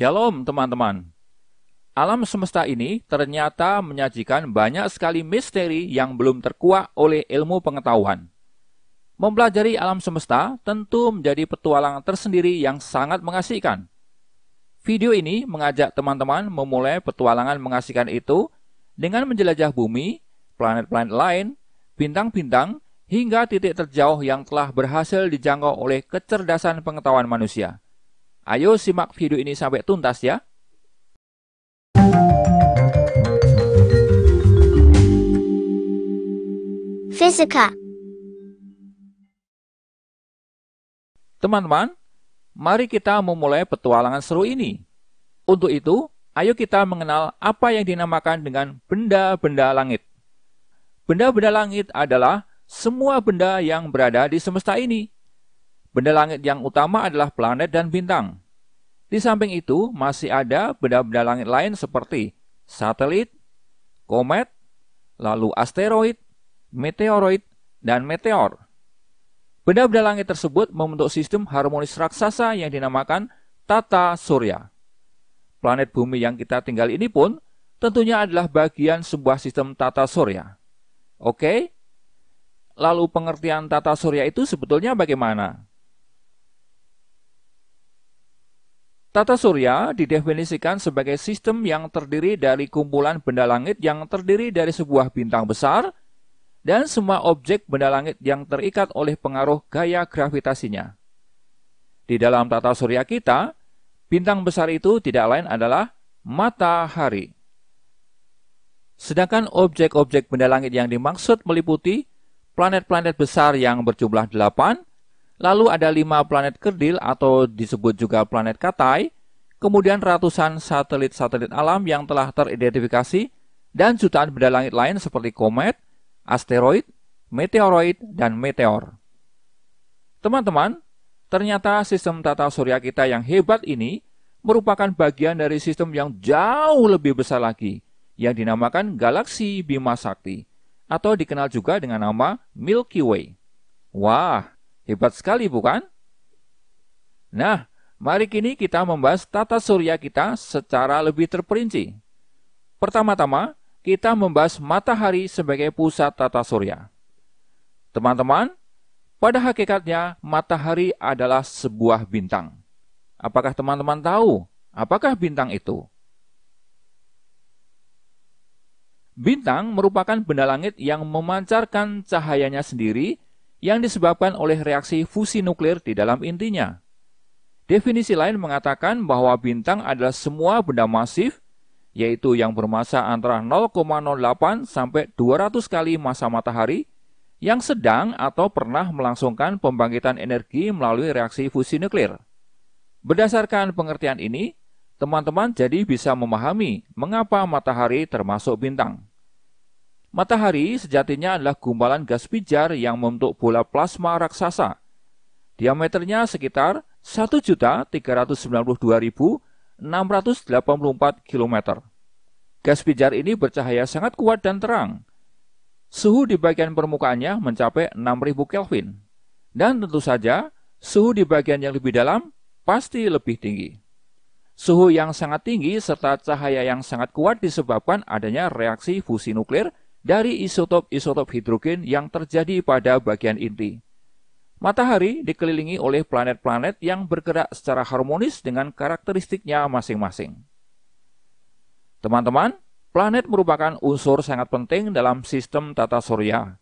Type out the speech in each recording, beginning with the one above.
Shalom teman-teman. Alam semesta ini ternyata menyajikan banyak sekali misteri yang belum terkuak oleh ilmu pengetahuan. Mempelajari alam semesta tentu menjadi petualangan tersendiri yang sangat mengasihkan. Video ini mengajak teman-teman memulai petualangan mengasihkan itu dengan menjelajah bumi, planet-planet lain, bintang-bintang, hingga titik terjauh yang telah berhasil dijangkau oleh kecerdasan pengetahuan manusia. Ayo simak video ini sampai tuntas ya. Fisika. Teman-teman, mari kita memulai petualangan seru ini. Untuk itu, ayo kita mengenal apa yang dinamakan dengan benda-benda langit. Benda-benda langit adalah semua benda yang berada di semesta ini. Benda langit yang utama adalah planet dan bintang. Di samping itu, masih ada benda-benda langit lain seperti satelit, komet, lalu asteroid, meteoroid, dan meteor. Benda-benda langit tersebut membentuk sistem harmonis raksasa yang dinamakan tata surya. Planet bumi yang kita tinggal ini pun tentunya adalah bagian sebuah sistem tata surya. Oke? Lalu pengertian tata surya itu sebetulnya bagaimana? Tata surya didefinisikan sebagai sistem yang terdiri dari kumpulan benda langit yang terdiri dari sebuah bintang besar dan semua objek benda langit yang terikat oleh pengaruh gaya gravitasinya. Di dalam tata surya kita, bintang besar itu tidak lain adalah matahari. Sedangkan objek-objek benda langit yang dimaksud meliputi planet-planet besar yang berjumlah 8, lalu ada 5 planet kerdil atau disebut juga planet Katai, kemudian ratusan satelit-satelit alam yang telah teridentifikasi, dan jutaan benda langit lain seperti komet, asteroid, meteoroid, dan meteor. Teman-teman, ternyata sistem tata surya kita yang hebat ini merupakan bagian dari sistem yang jauh lebih besar lagi, yang dinamakan galaksi Bima Sakti, atau dikenal juga dengan nama Milky Way. Wah, hebat sekali bukan? Nah, mari kini kita membahas tata surya kita secara lebih terperinci. Pertama-tama, kita membahas matahari sebagai pusat tata surya. Teman-teman, pada hakikatnya matahari adalah sebuah bintang. Apakah teman-teman tahu apakah bintang itu? Bintang merupakan benda langit yang memancarkan cahayanya sendiri yang disebabkan oleh reaksi fusi nuklir di dalam intinya. Definisi lain mengatakan bahwa bintang adalah semua benda masif, yaitu yang bermassa antara 0,08 sampai 200 kali massa matahari, yang sedang atau pernah melangsungkan pembangkitan energi melalui reaksi fusi nuklir. Berdasarkan pengertian ini, teman-teman jadi bisa memahami mengapa matahari termasuk bintang. Matahari sejatinya adalah gumpalan gas pijar yang membentuk bola plasma raksasa. Diameternya sekitar 1.392.684 km. Gas pijar ini bercahaya sangat kuat dan terang. Suhu di bagian permukaannya mencapai 6.000 Kelvin. Dan tentu saja, suhu di bagian yang lebih dalam pasti lebih tinggi. Suhu yang sangat tinggi serta cahaya yang sangat kuat disebabkan adanya reaksi fusi nuklir dari isotop-isotop hidrogen yang terjadi pada bagian inti. Matahari dikelilingi oleh planet-planet yang bergerak secara harmonis dengan karakteristiknya masing-masing. Teman-teman, planet merupakan unsur sangat penting dalam sistem tata surya,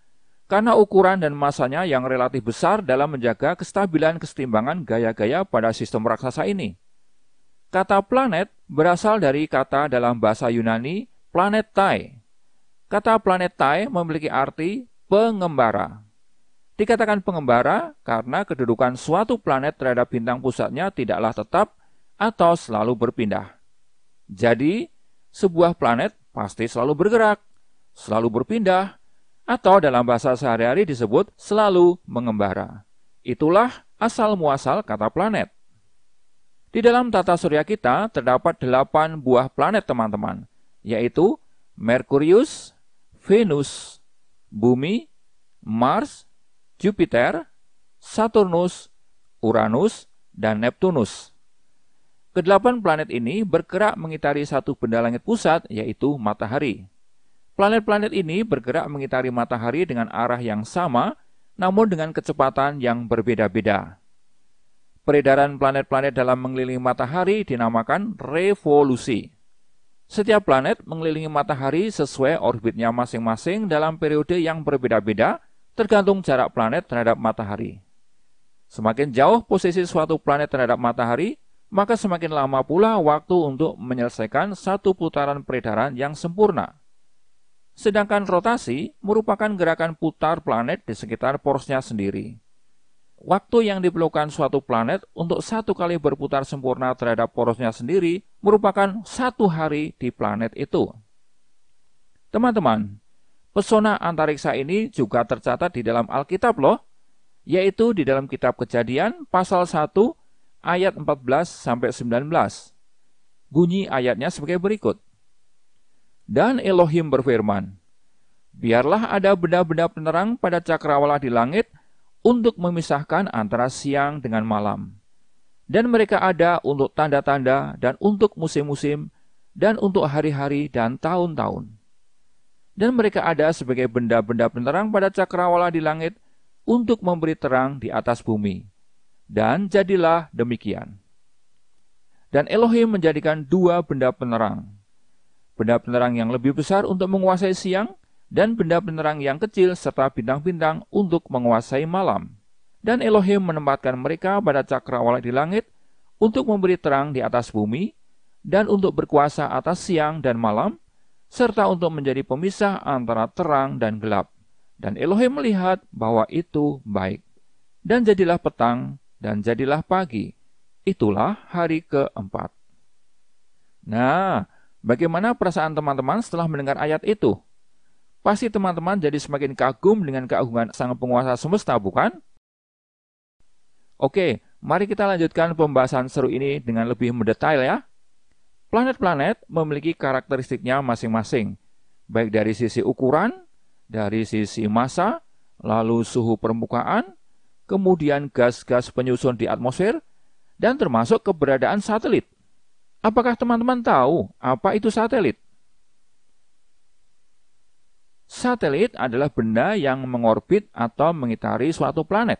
karena ukuran dan masanya yang relatif besar dalam menjaga kestabilan kesetimbangan gaya-gaya pada sistem raksasa ini. Kata planet berasal dari kata dalam bahasa Yunani planetai. Kata planetai memiliki arti pengembara. Dikatakan pengembara karena kedudukan suatu planet terhadap bintang pusatnya tidaklah tetap atau selalu berpindah. Jadi, sebuah planet pasti selalu bergerak, selalu berpindah, atau dalam bahasa sehari-hari disebut selalu mengembara. Itulah asal-muasal kata planet. Di dalam tata surya kita terdapat 8 buah planet teman-teman, yaitu Merkurius, Venus, Bumi, Mars, Jupiter, Saturnus, Uranus, dan Neptunus. Kedelapan planet ini bergerak mengitari satu benda langit pusat, yaitu matahari. Planet-planet ini bergerak mengitari matahari dengan arah yang sama, namun dengan kecepatan yang berbeda-beda. Peredaran planet-planet dalam mengelilingi matahari dinamakan revolusi. Setiap planet mengelilingi matahari sesuai orbitnya masing-masing dalam periode yang berbeda-beda, tergantung jarak planet terhadap matahari. Semakin jauh posisi suatu planet terhadap matahari, maka semakin lama pula waktu untuk menyelesaikan satu putaran peredaran yang sempurna. Sedangkan rotasi merupakan gerakan putar planet di sekitar porosnya sendiri. Waktu yang diperlukan suatu planet untuk satu kali berputar sempurna terhadap porosnya sendiri merupakan 1 hari di planet itu. Teman-teman, pesona antariksa ini juga tercatat di dalam Alkitab loh, yaitu di dalam kitab Kejadian pasal 1 ayat 14-19. Bunyi ayatnya sebagai berikut. Dan Elohim berfirman, biarlah ada benda-benda penerang pada cakrawala di langit untuk memisahkan antara siang dengan malam. Dan mereka ada untuk tanda-tanda dan untuk musim-musim dan untuk hari-hari dan tahun-tahun. Dan mereka ada sebagai benda-benda penerang pada cakrawala di langit untuk memberi terang di atas bumi. Dan jadilah demikian. Dan Elohim menjadikan 2 benda penerang. Benda penerang yang lebih besar untuk menguasai siang, dan benda penerang yang kecil serta bintang-bintang untuk menguasai malam. Dan Elohim menempatkan mereka pada cakrawala di langit untuk memberi terang di atas bumi, dan untuk berkuasa atas siang dan malam, serta untuk menjadi pemisah antara terang dan gelap. Dan Elohim melihat bahwa itu baik. Dan jadilah petang, dan jadilah pagi. Itulah hari keempat. Nah, bagaimana perasaan teman-teman setelah mendengar ayat itu? Pasti teman-teman jadi semakin kagum dengan keagungan Sang Penguasa semesta, bukan? Oke, mari kita lanjutkan pembahasan seru ini dengan lebih mendetail ya. Planet-planet memiliki karakteristiknya masing-masing, baik dari sisi ukuran, dari sisi massa, lalu suhu permukaan, kemudian gas-gas penyusun di atmosfer, dan termasuk keberadaan satelit. Apakah teman-teman tahu apa itu satelit? Satelit adalah benda yang mengorbit atau mengitari suatu planet.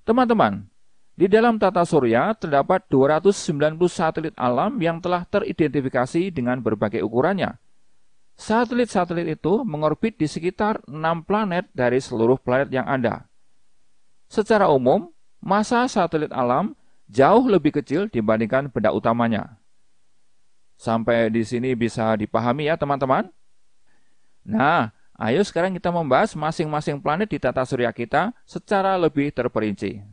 Teman-teman, di dalam tata surya terdapat 290 satelit alam yang telah teridentifikasi dengan berbagai ukurannya. Satelit-satelit itu mengorbit di sekitar 6 planet dari seluruh planet yang ada. Secara umum, massa satelit alam jauh lebih kecil dibandingkan benda utamanya. Sampai di sini bisa dipahami ya teman-teman? Nah, ayo sekarang kita membahas masing-masing planet di tata surya kita secara lebih terperinci.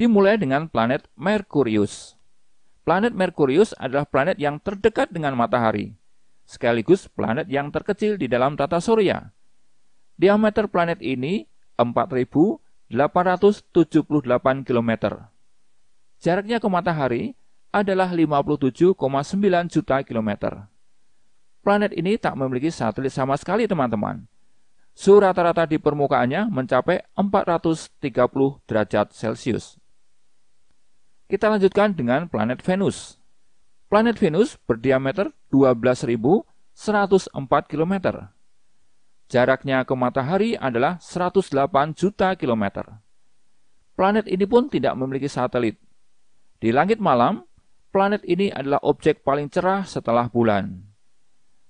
Dimulai dengan planet Merkurius. Planet Merkurius adalah planet yang terdekat dengan matahari, sekaligus planet yang terkecil di dalam tata surya. Diameter planet ini 4.878 km. Jaraknya ke matahari adalah 57,9 juta kilometer. Planet ini tak memiliki satelit sama sekali, teman-teman. Suhu rata-rata di permukaannya mencapai 430 derajat Celcius. Kita lanjutkan dengan planet Venus. Planet Venus berdiameter 12.104 km. Jaraknya ke matahari adalah 108 juta kilometer. Planet ini pun tidak memiliki satelit. Di langit malam, planet ini adalah objek paling cerah setelah bulan.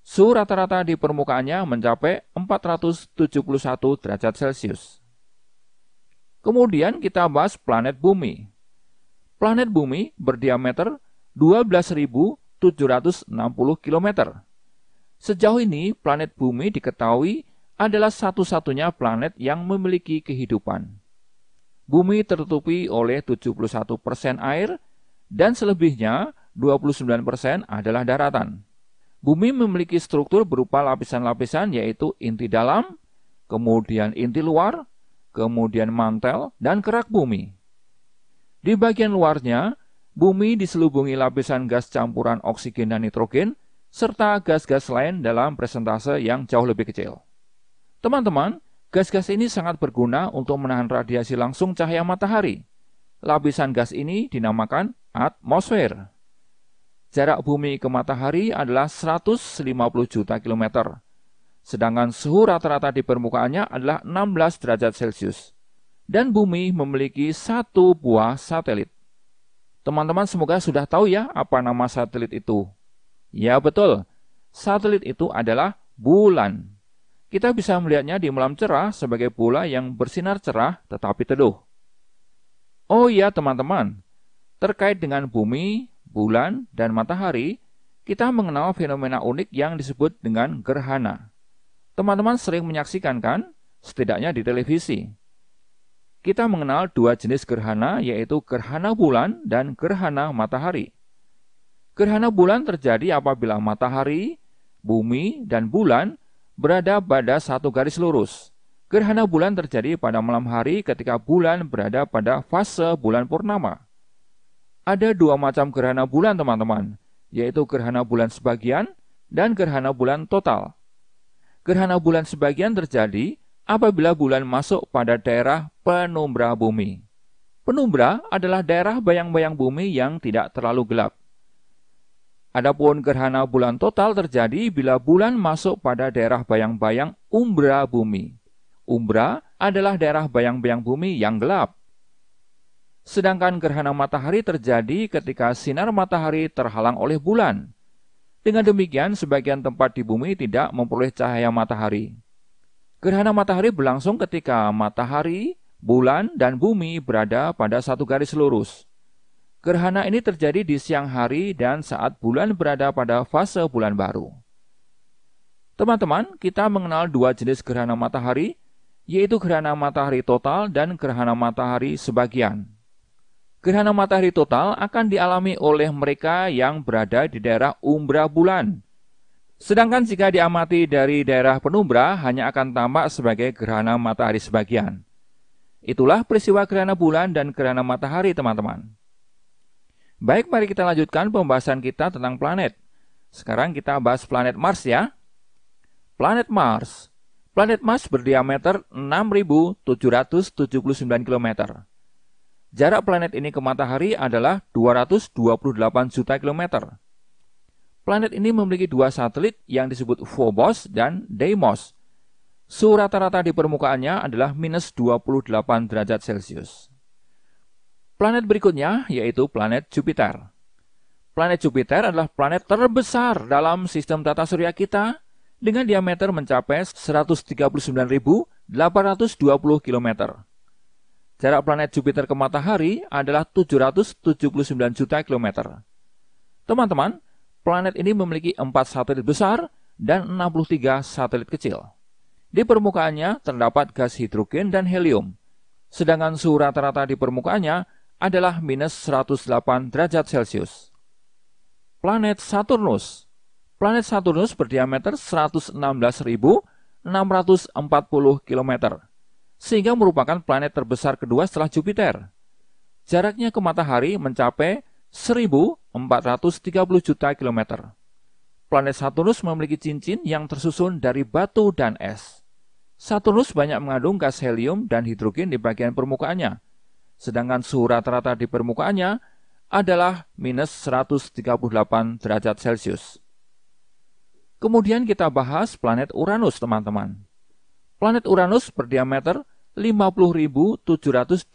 Suhu rata-rata di permukaannya mencapai 471 derajat Celcius. Kemudian kita bahas planet Bumi. Planet Bumi berdiameter 12.760 km. Sejauh ini, planet Bumi diketahui adalah satu-satunya planet yang memiliki kehidupan. Bumi tertutupi oleh 71% air dan selebihnya 29% adalah daratan. Bumi memiliki struktur berupa lapisan-lapisan yaitu inti dalam, kemudian inti luar, kemudian mantel, dan kerak bumi. Di bagian luarnya, bumi diselubungi lapisan gas campuran oksigen dan nitrogen, serta gas-gas lain dalam persentase yang jauh lebih kecil. Teman-teman, gas-gas ini sangat berguna untuk menahan radiasi langsung cahaya matahari. Lapisan gas ini dinamakan atmosfer. Jarak bumi ke matahari adalah 150 juta kilometer, sedangkan suhu rata-rata di permukaannya adalah 16 derajat Celcius. Dan bumi memiliki 1 buah satelit. Teman-teman semoga sudah tahu ya apa nama satelit itu. Ya betul, satelit itu adalah bulan. Kita bisa melihatnya di malam cerah sebagai bola yang bersinar cerah tetapi teduh. Oh iya teman-teman, terkait dengan bumi, bulan, dan matahari, kita mengenal fenomena unik yang disebut dengan gerhana. Teman-teman sering menyaksikan kan? Setidaknya di televisi. Kita mengenal 2 jenis gerhana, yaitu gerhana bulan dan gerhana matahari. Gerhana bulan terjadi apabila matahari, bumi, dan bulan berada pada satu garis lurus. Gerhana bulan terjadi pada malam hari ketika bulan berada pada fase bulan purnama. Ada 2 macam gerhana bulan teman-teman, yaitu gerhana bulan sebagian dan gerhana bulan total. Gerhana bulan sebagian terjadi apabila bulan masuk pada daerah penumbra bumi. Penumbra adalah daerah bayang-bayang bumi yang tidak terlalu gelap. Adapun gerhana bulan total terjadi bila bulan masuk pada daerah bayang-bayang umbra bumi. Umbra adalah daerah bayang-bayang bumi yang gelap. Sedangkan gerhana matahari terjadi ketika sinar matahari terhalang oleh bulan. Dengan demikian, sebagian tempat di bumi tidak memperoleh cahaya matahari. Gerhana matahari berlangsung ketika matahari, bulan, dan bumi berada pada satu garis lurus. Gerhana ini terjadi di siang hari dan saat bulan berada pada fase bulan baru. Teman-teman, kita mengenal 2 jenis gerhana matahari, yaitu gerhana matahari total dan gerhana matahari sebagian. Gerhana matahari total akan dialami oleh mereka yang berada di daerah umbra bulan. Sedangkan jika diamati dari daerah penumbra, hanya akan tampak sebagai gerhana matahari sebagian. Itulah peristiwa gerhana bulan dan gerhana matahari, teman-teman. Baik, mari kita lanjutkan pembahasan kita tentang planet. Sekarang kita bahas planet Mars ya. Planet Mars. Planet Mars berdiameter 6.779 km. Jarak planet ini ke matahari adalah 228 juta kilometer. Planet ini memiliki 2 satelit yang disebut Phobos dan Deimos. Suhu rata-rata di permukaannya adalah minus 28 derajat Celcius. Planet berikutnya yaitu planet Jupiter. Planet Jupiter adalah planet terbesar dalam sistem tata surya kita dengan diameter mencapai 139.820 km. Jarak planet Jupiter ke matahari adalah 779 juta kilometer. Teman-teman, planet ini memiliki 4 satelit besar dan 63 satelit kecil. Di permukaannya terdapat gas hidrogen dan helium, sedangkan suhu rata-rata di permukaannya adalah minus 108 derajat Celcius. Planet Saturnus. Planet Saturnus berdiameter 116.640 km, sehingga merupakan planet terbesar kedua setelah Jupiter. Jaraknya ke matahari mencapai 1.430 juta kilometer. Planet Saturnus memiliki cincin yang tersusun dari batu dan es. Saturnus banyak mengandung gas helium dan hidrogen di bagian permukaannya, sedangkan suhu rata-rata di permukaannya adalah minus 138 derajat Celcius. Kemudian kita bahas planet Uranus, teman-teman. Planet Uranus berdiameter 50.725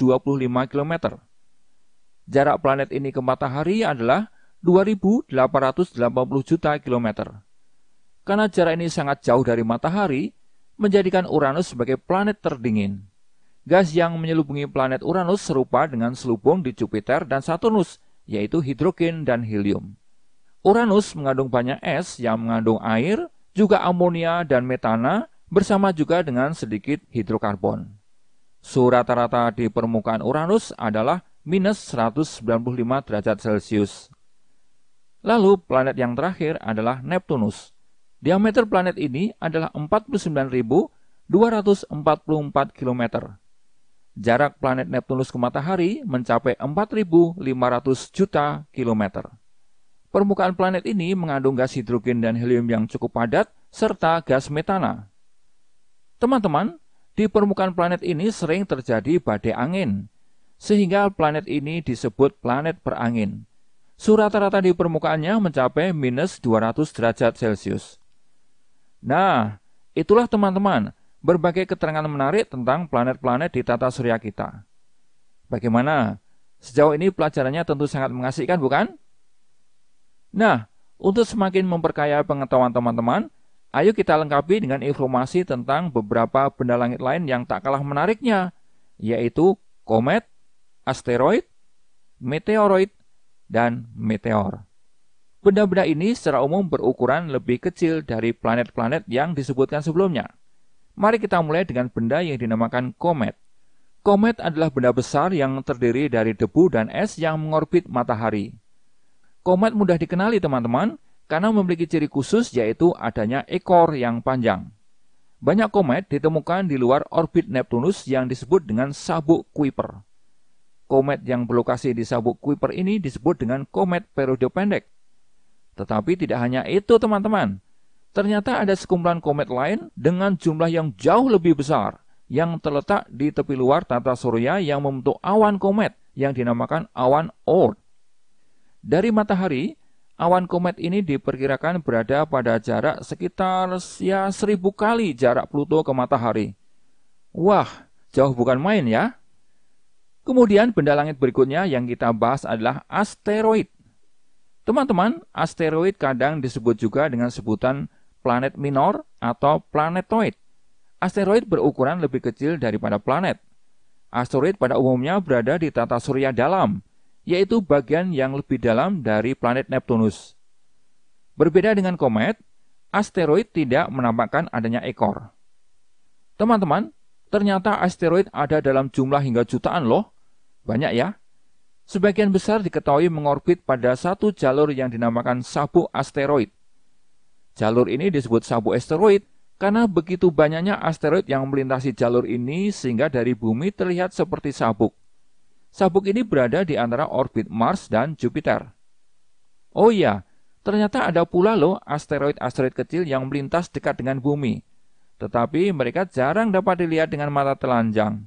km. Jarak planet ini ke matahari adalah 2.880 juta kilometer. Karena jarak ini sangat jauh dari matahari, menjadikan Uranus sebagai planet terdingin. Gas yang menyelubungi planet Uranus serupa dengan selubung di Jupiter dan Saturnus, yaitu hidrogen dan helium. Uranus mengandung banyak es yang mengandung air, juga amonia dan metana, bersama juga dengan sedikit hidrokarbon. Suhu rata-rata di permukaan Uranus adalah minus 195 derajat Celcius. Lalu planet yang terakhir adalah Neptunus. Diameter planet ini adalah 49.244 km. Jarak planet Neptunus ke matahari mencapai 4.500 juta kilometer. Permukaan planet ini mengandung gas hidrogen dan helium yang cukup padat serta gas metana. Teman-teman, di permukaan planet ini sering terjadi badai angin, sehingga planet ini disebut planet berangin. Suhu rata-rata di permukaannya mencapai minus 200 derajat Celcius. Nah, itulah teman-teman, berbagai keterangan menarik tentang planet-planet di tata surya kita. Bagaimana? Sejauh ini pelajarannya tentu sangat mengasihkan, bukan? Nah, untuk semakin memperkaya pengetahuan teman-teman, ayo kita lengkapi dengan informasi tentang beberapa benda langit lain yang tak kalah menariknya, yaitu komet, asteroid, meteoroid, dan meteor. Benda-benda ini secara umum berukuran lebih kecil dari planet-planet yang disebutkan sebelumnya. Mari kita mulai dengan benda yang dinamakan komet. Komet adalah benda besar yang terdiri dari debu dan es yang mengorbit matahari. Komet mudah dikenali teman-teman karena memiliki ciri khusus yaitu adanya ekor yang panjang. Banyak komet ditemukan di luar orbit Neptunus yang disebut dengan sabuk Kuiper. Komet yang berlokasi di sabuk Kuiper ini disebut dengan komet periode pendek. Tetapi tidak hanya itu teman-teman. Ternyata ada sekumpulan komet lain dengan jumlah yang jauh lebih besar yang terletak di tepi luar tata surya yang membentuk awan komet yang dinamakan awan Oort. Dari matahari, awan komet ini diperkirakan berada pada jarak sekitar 1000 kali jarak Pluto ke matahari. Wah, jauh bukan main ya. Kemudian benda langit berikutnya yang kita bahas adalah asteroid. Teman-teman, asteroid kadang disebut juga dengan sebutan planet minor atau planetoid. Asteroid berukuran lebih kecil daripada planet. Asteroid pada umumnya berada di tata surya dalam, yaitu bagian yang lebih dalam dari planet Neptunus. Berbeda dengan komet, asteroid tidak menampakkan adanya ekor. Teman-teman, ternyata asteroid ada dalam jumlah hingga jutaan loh. Banyak ya. Sebagian besar diketahui mengorbit pada satu jalur yang dinamakan sabuk asteroid. Jalur ini disebut sabuk asteroid karena begitu banyaknya asteroid yang melintasi jalur ini sehingga dari bumi terlihat seperti sabuk. Sabuk ini berada di antara orbit Mars dan Jupiter. Oh iya, ternyata ada pula loh asteroid-asteroid kecil yang melintas dekat dengan bumi. Tetapi mereka jarang dapat dilihat dengan mata telanjang.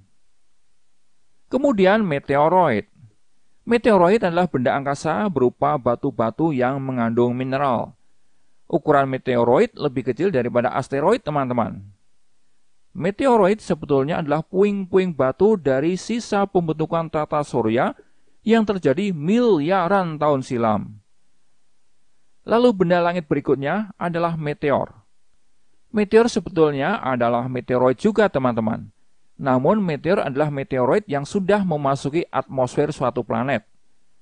Kemudian meteoroid. Meteoroid adalah benda angkasa berupa batu-batu yang mengandung mineral. Ukuran meteoroid lebih kecil daripada asteroid, teman-teman. Meteoroid sebetulnya adalah puing-puing batu dari sisa pembentukan tata surya yang terjadi miliaran tahun silam. Lalu benda langit berikutnya adalah meteor. Meteor sebetulnya adalah meteoroid juga, teman-teman. Namun meteor adalah meteoroid yang sudah memasuki atmosfer suatu planet.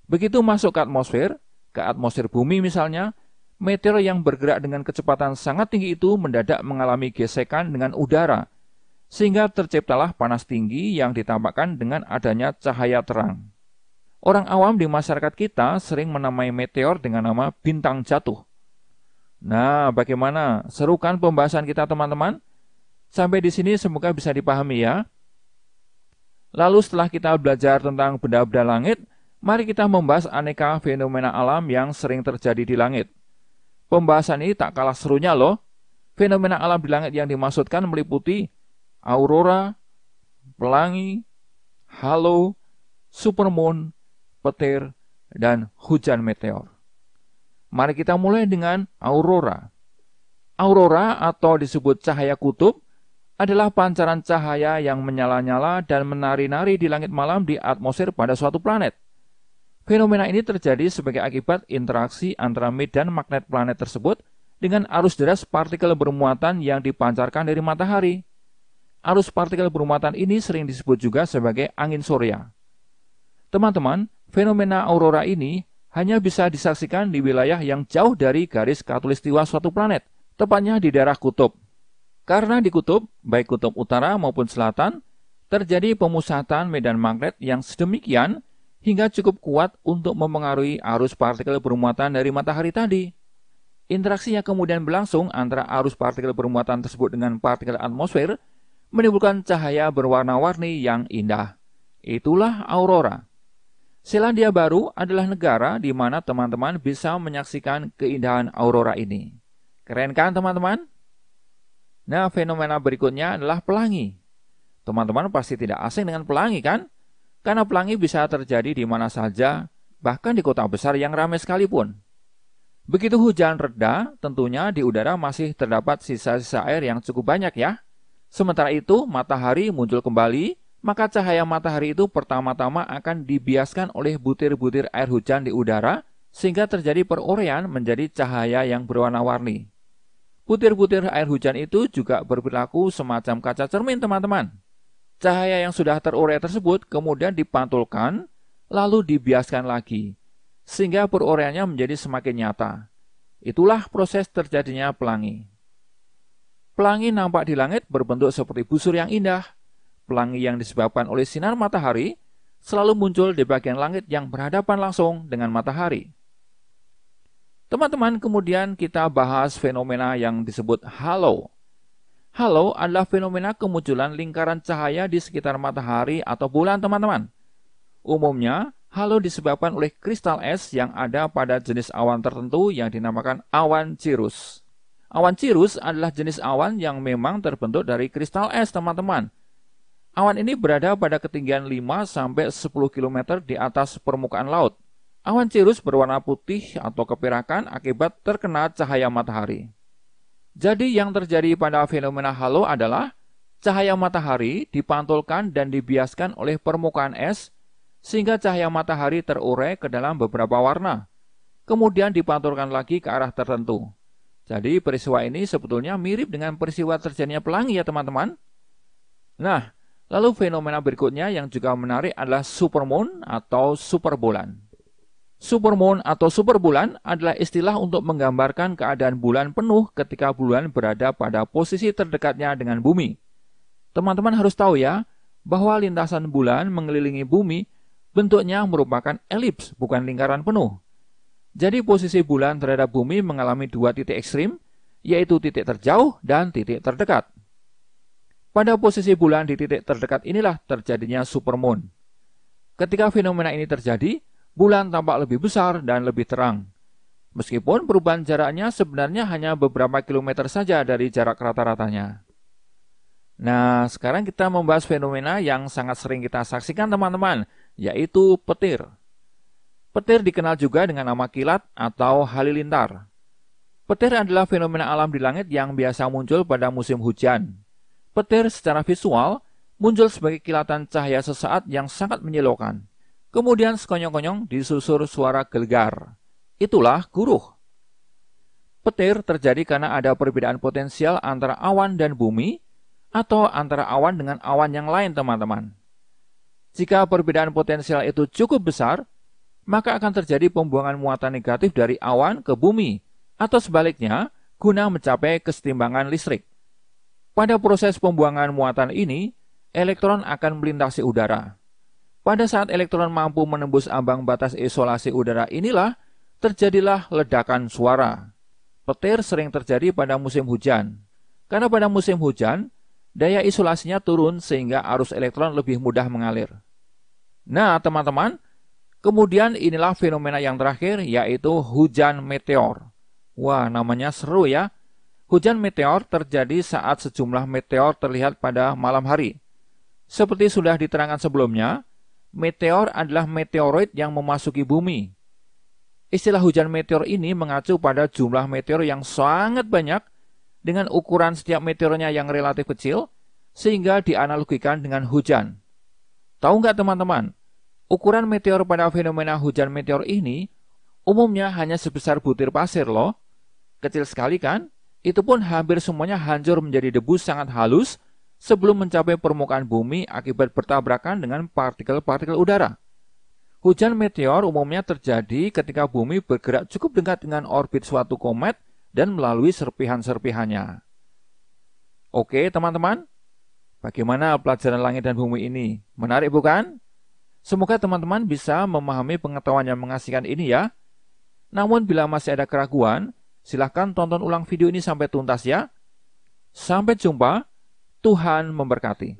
Begitu masuk ke atmosfer bumi misalnya, meteor yang bergerak dengan kecepatan sangat tinggi itu mendadak mengalami gesekan dengan udara, sehingga terciptalah panas tinggi yang ditampakkan dengan adanya cahaya terang. Orang awam di masyarakat kita sering menamai meteor dengan nama bintang jatuh. Nah, bagaimana? Seru kan pembahasan kita, teman-teman? Sampai di sini semoga bisa dipahami ya. Lalu setelah kita belajar tentang benda-benda langit, mari kita membahas aneka fenomena alam yang sering terjadi di langit. Pembahasan ini tak kalah serunya loh. Fenomena alam di langit yang dimaksudkan meliputi aurora, pelangi, halo, supermoon, petir, dan hujan meteor. Mari kita mulai dengan aurora. Aurora atau disebut cahaya kutub adalah pancaran cahaya yang menyala-nyala dan menari-nari di langit malam di atmosfer pada suatu planet. Fenomena ini terjadi sebagai akibat interaksi antara medan magnet planet tersebut dengan arus deras partikel bermuatan yang dipancarkan dari matahari. Arus partikel bermuatan ini sering disebut juga sebagai angin surya. Teman-teman, fenomena aurora ini hanya bisa disaksikan di wilayah yang jauh dari garis khatulistiwa suatu planet, tepatnya di daerah kutub. Karena di kutub, baik kutub utara maupun selatan, terjadi pemusatan medan magnet yang sedemikian hingga cukup kuat untuk mempengaruhi arus partikel bermuatan dari matahari tadi. Interaksi yang kemudian berlangsung antara arus partikel bermuatan tersebut dengan partikel atmosfer menimbulkan cahaya berwarna-warni yang indah. Itulah aurora. Selandia Baru adalah negara di mana teman-teman bisa menyaksikan keindahan aurora ini. Keren kan teman-teman? Nah, fenomena berikutnya adalah pelangi. Teman-teman pasti tidak asing dengan pelangi kan? karena pelangi bisa terjadi di mana saja, bahkan di kota besar yang ramai sekalipun. Begitu hujan reda, tentunya di udara masih terdapat sisa-sisa air yang cukup banyak ya. Sementara itu, matahari muncul kembali, maka cahaya matahari itu pertama-tama akan dibiaskan oleh butir-butir air hujan di udara, sehingga terjadi perurean menjadi cahaya yang berwarna-warni. Butir-butir air hujan itu juga berperilaku semacam kaca cermin, teman-teman. Cahaya yang sudah terurai tersebut kemudian dipantulkan, lalu dibiaskan lagi, sehingga peruraiannya menjadi semakin nyata. Itulah proses terjadinya pelangi. Pelangi nampak di langit berbentuk seperti busur yang indah. Pelangi yang disebabkan oleh sinar matahari selalu muncul di bagian langit yang berhadapan langsung dengan matahari. Teman-teman, kemudian kita bahas fenomena yang disebut halo. Halo adalah fenomena kemunculan lingkaran cahaya di sekitar matahari atau bulan, teman-teman. Umumnya, halo disebabkan oleh kristal es yang ada pada jenis awan tertentu yang dinamakan awan cirrus. Awan cirrus adalah jenis awan yang memang terbentuk dari kristal es, teman-teman. Awan ini berada pada ketinggian 5-10 km di atas permukaan laut. Awan cirrus berwarna putih atau keperakan akibat terkena cahaya matahari. Jadi yang terjadi pada fenomena halo adalah cahaya matahari dipantulkan dan dibiaskan oleh permukaan es sehingga cahaya matahari terurai ke dalam beberapa warna, kemudian dipantulkan lagi ke arah tertentu. Jadi peristiwa ini sebetulnya mirip dengan peristiwa terjadinya pelangi ya teman-teman. Nah, lalu fenomena berikutnya yang juga menarik adalah supermoon atau superbulan. Supermoon atau superbulan adalah istilah untuk menggambarkan keadaan bulan penuh ketika bulan berada pada posisi terdekatnya dengan bumi. Teman-teman harus tahu ya, bahwa lintasan bulan mengelilingi bumi bentuknya merupakan elips, bukan lingkaran penuh. Jadi posisi bulan terhadap bumi mengalami dua titik ekstrim, yaitu titik terjauh dan titik terdekat. Pada posisi bulan di titik terdekat inilah terjadinya supermoon. Ketika fenomena ini terjadi, bulan tampak lebih besar dan lebih terang. Meskipun perubahan jaraknya sebenarnya hanya beberapa kilometer saja dari jarak rata-ratanya. Nah, sekarang kita membahas fenomena yang sangat sering kita saksikan teman-teman, yaitu petir. Petir dikenal juga dengan nama kilat atau halilintar. Petir adalah fenomena alam di langit yang biasa muncul pada musim hujan. Petir secara visual muncul sebagai kilatan cahaya sesaat yang sangat menyilaukan. Kemudian sekonyong-konyong disusur suara gelegar. Itulah guruh. Petir terjadi karena ada perbedaan potensial antara awan dan bumi, atau antara awan dengan awan yang lain, teman-teman. Jika perbedaan potensial itu cukup besar, maka akan terjadi pembuangan muatan negatif dari awan ke bumi, atau sebaliknya, guna mencapai kesetimbangan listrik. Pada proses pembuangan muatan ini, elektron akan melintasi udara. Pada saat elektron mampu menembus ambang batas isolasi udara inilah, terjadilah ledakan suara. Petir sering terjadi pada musim hujan. Karena pada musim hujan, daya isolasinya turun sehingga arus elektron lebih mudah mengalir. Nah, teman-teman, kemudian inilah fenomena yang terakhir, yaitu hujan meteor. Wah, namanya seru ya. Hujan meteor terjadi saat sejumlah meteor terlihat pada malam hari. Seperti sudah diterangkan sebelumnya, meteor adalah meteoroid yang memasuki bumi. Istilah hujan meteor ini mengacu pada jumlah meteor yang sangat banyak dengan ukuran setiap meteornya yang relatif kecil, sehingga dianalogikan dengan hujan. Tahu nggak teman-teman, ukuran meteor pada fenomena hujan meteor ini umumnya hanya sebesar butir pasir loh. Kecil sekali kan? Itu pun hampir semuanya hancur menjadi debu sangat halus sebelum mencapai permukaan bumi akibat bertabrakan dengan partikel-partikel udara. Hujan meteor umumnya terjadi ketika bumi bergerak cukup dekat dengan orbit suatu komet dan melalui serpihan-serpihannya. Oke teman-teman, bagaimana pelajaran langit dan bumi ini? Menarik bukan? Semoga teman-teman bisa memahami pengetahuan yang mengasihkan ini ya. Namun bila masih ada keraguan, silahkan tonton ulang video ini sampai tuntas ya. Sampai jumpa, Tuhan memberkati.